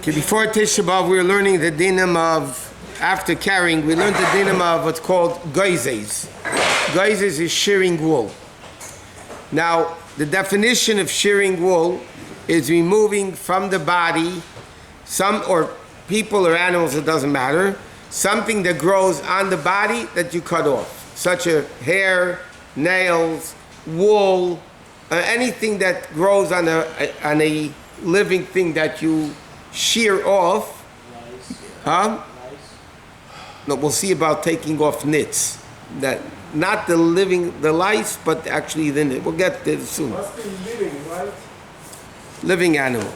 Okay, before Tisha B'Av, we were learning the dinim of, after carrying, we learned the dinim of what's called geizes. Geizes is shearing wool. Now, the definition of shearing wool is removing from the body some, or people or animals, it doesn't matter, something that grows on the body that you cut off, such as hair, nails, wool, anything that grows on a living thing that you shear off. Huh? No, we'll see about taking off nits. That not the lice, but actually the knit. We'll get there soon. Must be living, right? Living animal.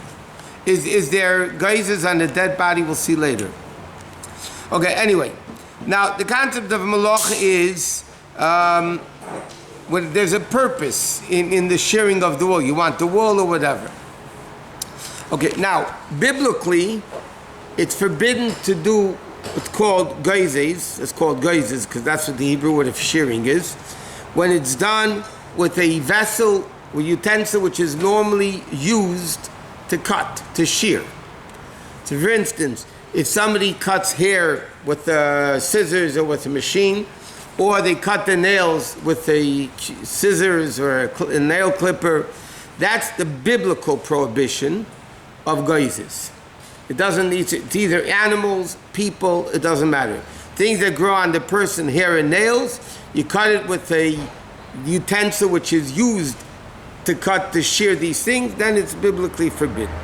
Is there geizes on the dead body? We'll see later. Okay, anyway. Now, the concept of malacha is when there's a purpose in the shearing of the wool. You want the wool or whatever. Okay, now, biblically, it's forbidden to do what's called geizes. It's called geizes because that's what the Hebrew word of shearing is. When it's done with a vessel or utensil which is normally used to cut, to shear. So for instance, if somebody cuts hair with scissors or with a machine, or they cut the nails with a scissors or a nail clipper, that's the biblical prohibition of geizes. It doesn't need to, it's either animals, people, it doesn't matter. Things that grow on the person, hair and nails, you cut it with a utensil which is used to shear these things, then it's biblically forbidden.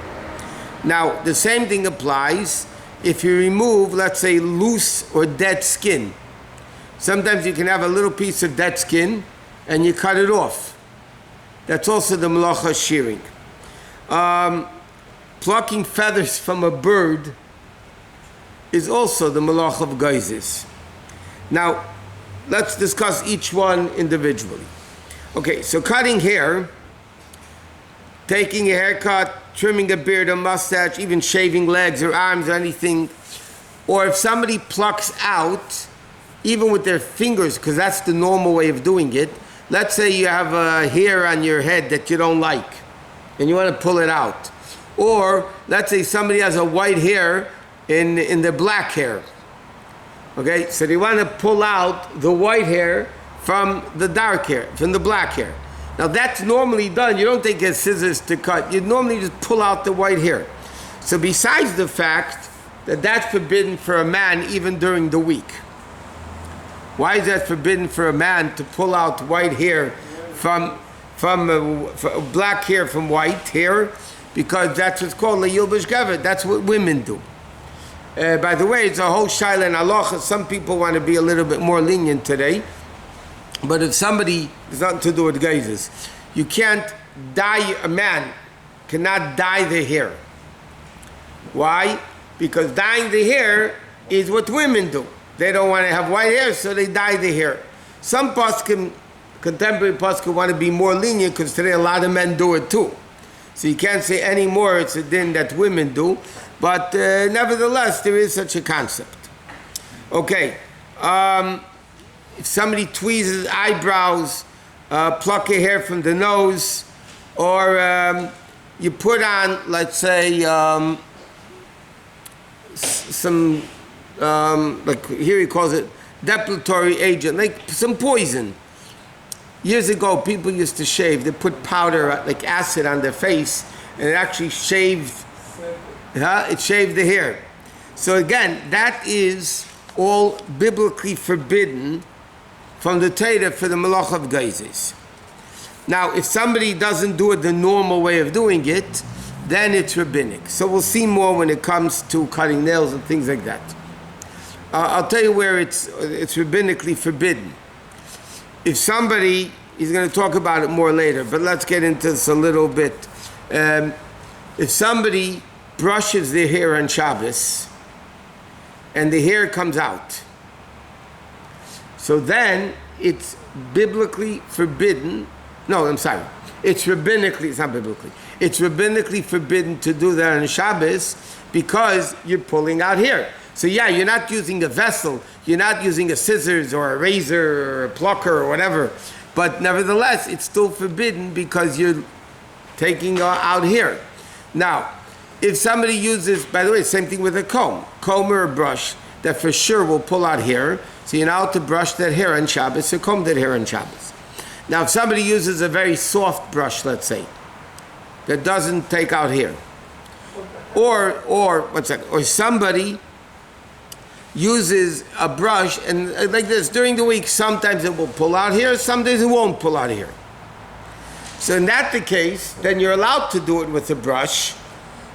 Now, the same thing applies if you remove, let's say, loose or dead skin. Sometimes you can have a little piece of dead skin and you cut it off. That's also the malacha shearing. Plucking feathers from a bird is also the malacha of geizes. Now, let's discuss each one individually. Okay, so cutting hair, taking a haircut, trimming a beard, a mustache, even shaving legs or arms or anything, or if somebody plucks out, even with their fingers, because that's the normal way of doing it. Let's say you have a hair on your head that you don't like, and you want to pull it out. Or let's say somebody has a white hair in the black hair. Okay, so they want to pull out the white hair from the dark hair, from the black hair. Now that's normally done. You don't take a scissors to cut. You normally just pull out the white hair. So besides the fact that that's forbidden for a man even during the week. Why is that forbidden for a man to pull out white hair from black hair from white hair? Because that's what's called leyilbush gavit. That's what women do. By the way, it's a whole shaila and halacha. Some people want to be a little bit more lenient today. But if somebody has nothing to do with geizes, you can't dye, a man cannot dye the hair. Why? Because dyeing the hair is what women do. They don't want to have white hair, so they dye the hair. Some poskim, contemporary poskim, want to be more lenient because today a lot of men do it too. So you can't say anymore it's a din that women do, but nevertheless there is such a concept. Okay, if somebody tweezes eyebrows, pluck a hair from the nose, or you put on, let's say, some, like here he calls it depilatory agent, like some poison. Years ago, people used to shave. They put powder, like acid, on their face, and it actually shaved. It shaved the hair. So again, that is all biblically forbidden from the Torah for the malacha of geizes. Now, if somebody doesn't do it the normal way of doing it, then it's rabbinic. So we'll see more when it comes to cutting nails and things like that. I'll tell you where it's rabbinically forbidden. If somebody, he's going to talk about it more later, but let's get into this a little bit. If somebody brushes their hair on Shabbos and the hair comes out, so then it's biblically forbidden. No, I'm sorry. It's rabbinically, it's not biblically. It's rabbinically forbidden to do that on Shabbos because you're pulling out hair. So yeah, you're not using a vessel, you're not using a scissors or a razor or a plucker or whatever, but nevertheless, it's still forbidden because you're taking out hair. Now, If somebody uses, by the way, same thing with a comb or a brush that for sure will pull out hair. So you're allowed to brush that hair on Shabbos or comb that hair on Shabbos. Now, if somebody uses a very soft brush, let's say, that doesn't take out hair, or somebody uses a brush and like this during the week, sometimes it will pull out hair, some days it won't pull out hair. So in that the case, then you're allowed to do it with a brush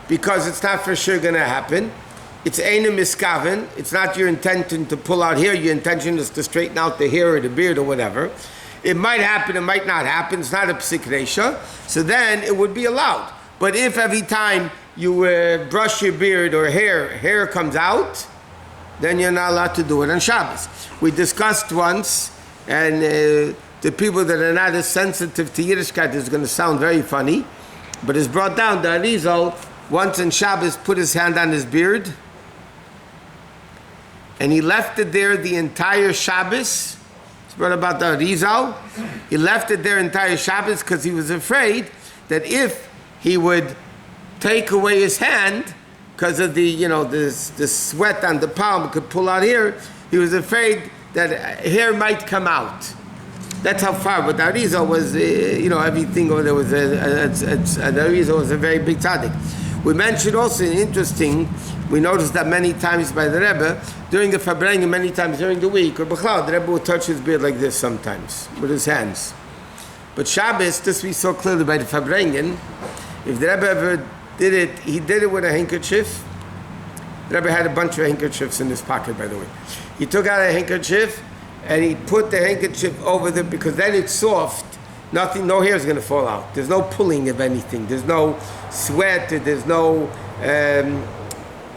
because it's not for sure going to happen. It's eine miskaven. It's not your intention to pull out hair. Your intention is to straighten out the hair or the beard or whatever. It might happen, it might not happen. It's not a psik reisha. So then it would be allowed. But if every time you brush your beard or hair comes out, then you're not allowed to do it on Shabbos. We discussed once, and the people that are not as sensitive to Yiddishkeit is going to sound very funny, but it's brought down. The Arizal once on Shabbos put his hand on his beard, and he left it there the entire Shabbos. It's brought about the Arizal. He left it there entire Shabbos because he was afraid that if he would take away his hand, because of the sweat on the palm could pull out hair, he was afraid that hair might come out. That's how far. But the Arizal was, everything over there was, the Arizal was a very big tzaddik. We mentioned also, interesting, we noticed that many times by the Rebbe, during the Farbrengen, many times during the week, or B'chlal, the Rebbe would touch his beard like this sometimes, with his hands. But Shabbos, this we saw clearly by the Farbrengen, if the Rebbe ever did it, he did it with a handkerchief. The Rebbe had a bunch of handkerchiefs in his pocket, by the way. He took out a handkerchief, and he put the handkerchief over there, because then it's soft, no hair is going to fall out. There's no pulling of anything. There's no sweat. There's no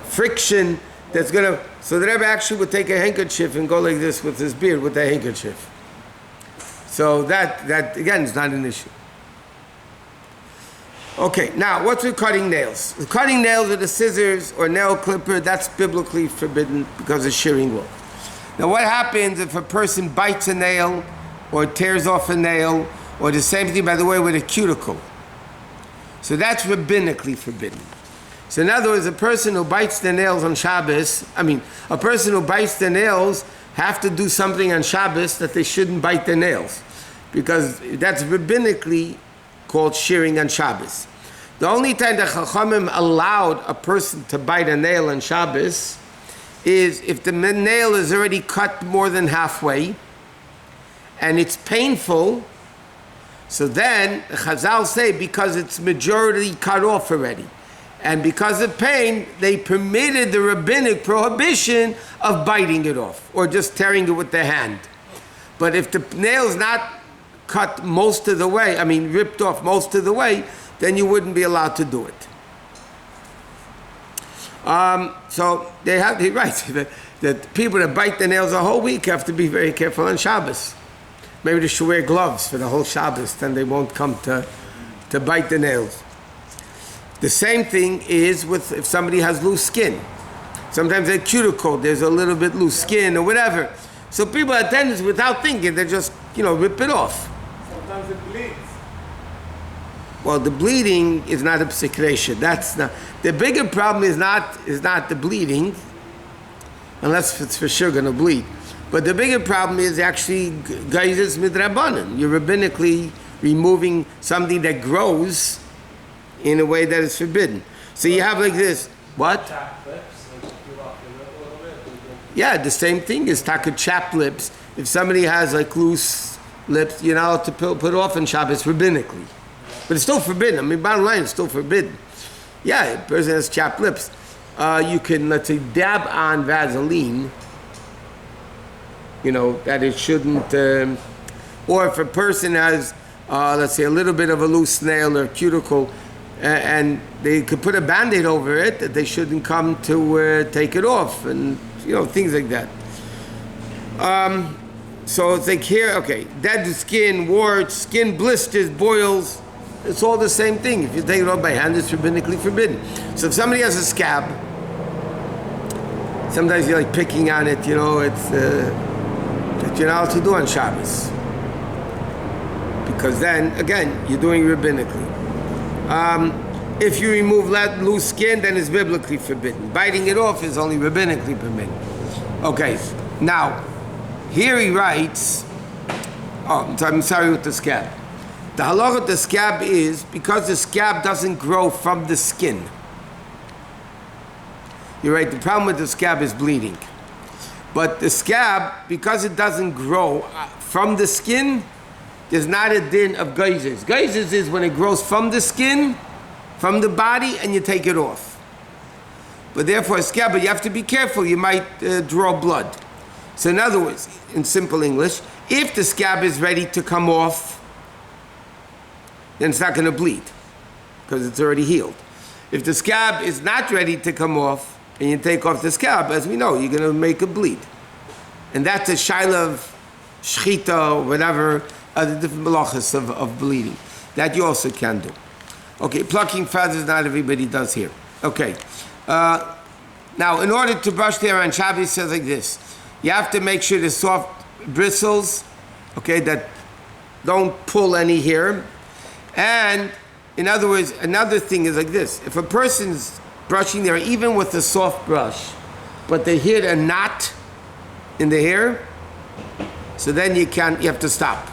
friction that's going to... So the Rebbe actually would take a handkerchief and go like this with his beard with the handkerchief. So that again, is not an issue. Okay, now, what's with cutting nails? The cutting nails with a scissors or nail clipper, that's biblically forbidden because of shearing wool. Now, what happens if a person bites a nail or tears off a nail, or the same thing, by the way, with a cuticle? So that's rabbinically forbidden. So in other words, a person who bites the nails on Shabbos, a person who bites the nails have to do something on Shabbos that they shouldn't bite the nails, because that's rabbinically called shearing on Shabbos. The only time that Chachamim allowed a person to bite a nail on Shabbos is if the nail is already cut more than halfway and it's painful. So then Chazal say because it's majority cut off already, and because of pain, they permitted the rabbinic prohibition of biting it off or just tearing it with the hand. But if the nail's not cut most of the way, ripped off most of the way, then you wouldn't be allowed to do it. So they have, he writes that people that bite the nails a whole week have to be very careful on Shabbos. Maybe they should wear gloves for the whole Shabbos, then they won't come to bite the nails. The same thing is with if somebody has loose skin. Sometimes a cuticle, there's a little bit loose skin or whatever. So people at tennis, without thinking, they just, rip it off. Sometimes it bleeds. Well, the bleeding is not a psik. That's not the bigger problem. Is not the bleeding, unless it's for sure going to bleed. But the bigger problem is actually geizes midrabanan. You're rabbinically removing something that grows in a way that is forbidden. So you have like this. What? Yeah, the same thing is taka chapped lips. If somebody has like loose lips, you're not allowed to put off on Shabbos rabbinically. But it's still forbidden. Bottom line, it's still forbidden. Yeah, a person has chapped lips. You can, let's say, dab on Vaseline, that it shouldn't... or if a person has, let's say, a little bit of a loose nail or cuticle, and they could put a Band-Aid over it, that they shouldn't come to take it off, and, things like that. So it's like here, okay, dead skin, warts, skin blisters, boils, it's all the same thing. If you take it off by hand, it's rabbinically forbidden. So if somebody has a scab, sometimes you're like picking on it, it's that you're not allowed to do on Shabbos. Because then, again, you're doing rabbinically. If you remove loose skin, then it's biblically forbidden. Biting it off is only rabbinically permitted. Okay, now, here he writes, I'm sorry with the scab. The halacha with the scab is, because the scab doesn't grow from the skin. You're right, the problem with the scab is bleeding. But the scab, because it doesn't grow from the skin, there's not a din of geizes. Geizes is when it grows from the skin, from the body, and you take it off. But therefore, a scab, but you have to be careful, you might draw blood. So in other words, in simple English, if the scab is ready to come off, then it's not going to bleed, because it's already healed. If the scab is not ready to come off, and you take off the scab, as we know, you're going to make it bleed. And that's a shaila of shchita, or whatever, other different malachas of bleeding. That you also can do. Okay, plucking feathers, not everybody does here. Okay. Now, in order to brush the hair on Shabbat, it says like this. You have to make sure the soft bristles, okay, that don't pull any hair. And, in other words, another thing is like this. If a person's brushing their hair, even with a soft brush, but they hit a knot in the hair, so then you have to stop.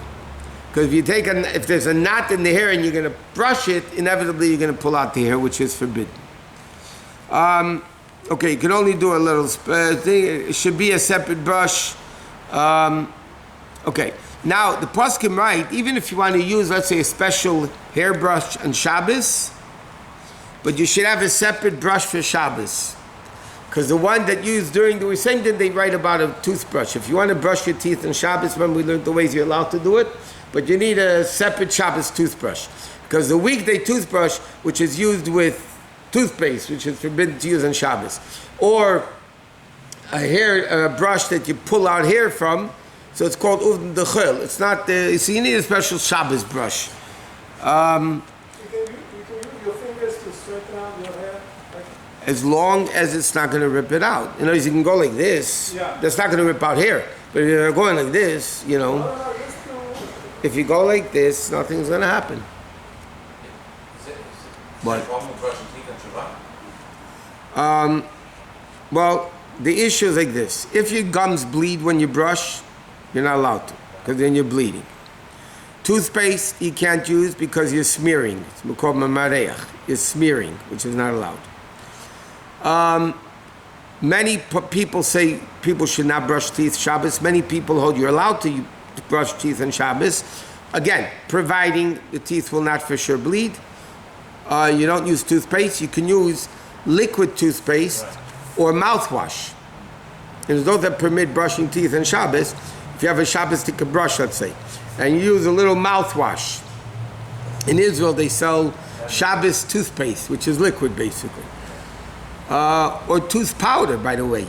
Because if there's a knot in the hair and you're going to brush it, inevitably you're going to pull out the hair, which is forbidden. Okay, you can only do a little thing. It should be a separate brush. Okay, now the poskim write, even if you want to use, let's say, a special hairbrush on Shabbos, but you should have a separate brush for Shabbos. Because the one that you use during the same thing they write about a toothbrush. If you want to brush your teeth on Shabbos, remember we learned the ways you're allowed to do it, but you need a separate Shabbos toothbrush. Because the weekday toothbrush, which is used with toothpaste, which is forbidden to use on Shabbos, or a brush that you pull out hair from, so it's called uvn dechel. It's not so you need a special Shabbos brush. You can use your fingers to straighten out your hair. As long as it's not going to rip it out. You know, you can go like this. Yeah. That's not going to rip out hair. But if you're going like this, you know, if you go like this, nothing's going to happen. What? Well, the issue is like this. If your gums bleed when you brush, you're not allowed to, because then you're bleeding. Toothpaste you can't use because you're smearing. It's called mamareach. You're smearing, which is not allowed. Many people say people should not brush teeth Shabbos. Many people hold you're allowed to brush teeth on Shabbos. Again, providing the teeth will not for sure bleed. You don't use toothpaste. You can use liquid toothpaste or mouthwash. And there's those that permit brushing teeth on Shabbos. If you have a Shabbos-tika brush, let's say, and you use a little mouthwash. In Israel, they sell Shabbos toothpaste, which is liquid, basically. Or tooth powder, by the way.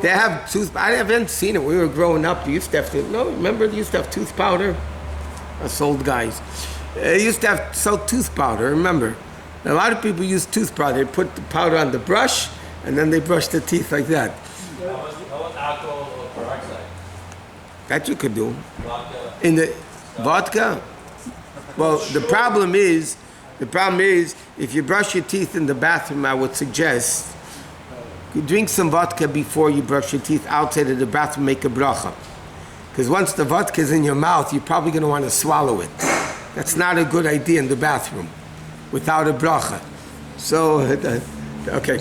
They have tooth. I haven't seen it. When we were growing up, they used to have remember they used to have tooth powder? Us old guys. They used to have sell tooth powder, remember? A lot of people use tooth powder. They put the powder on the brush, and then they brush the teeth like that. How about alcohol or peroxide? That you could do. Vodka. In the vodka? Well, the problem is, if you brush your teeth in the bathroom, I would suggest you drink some vodka before you brush your teeth outside of the bathroom, make a bracha. Because once the vodka is in your mouth, you're probably going to want to swallow it. That's not a good idea in the bathroom without a bracha. So, okay.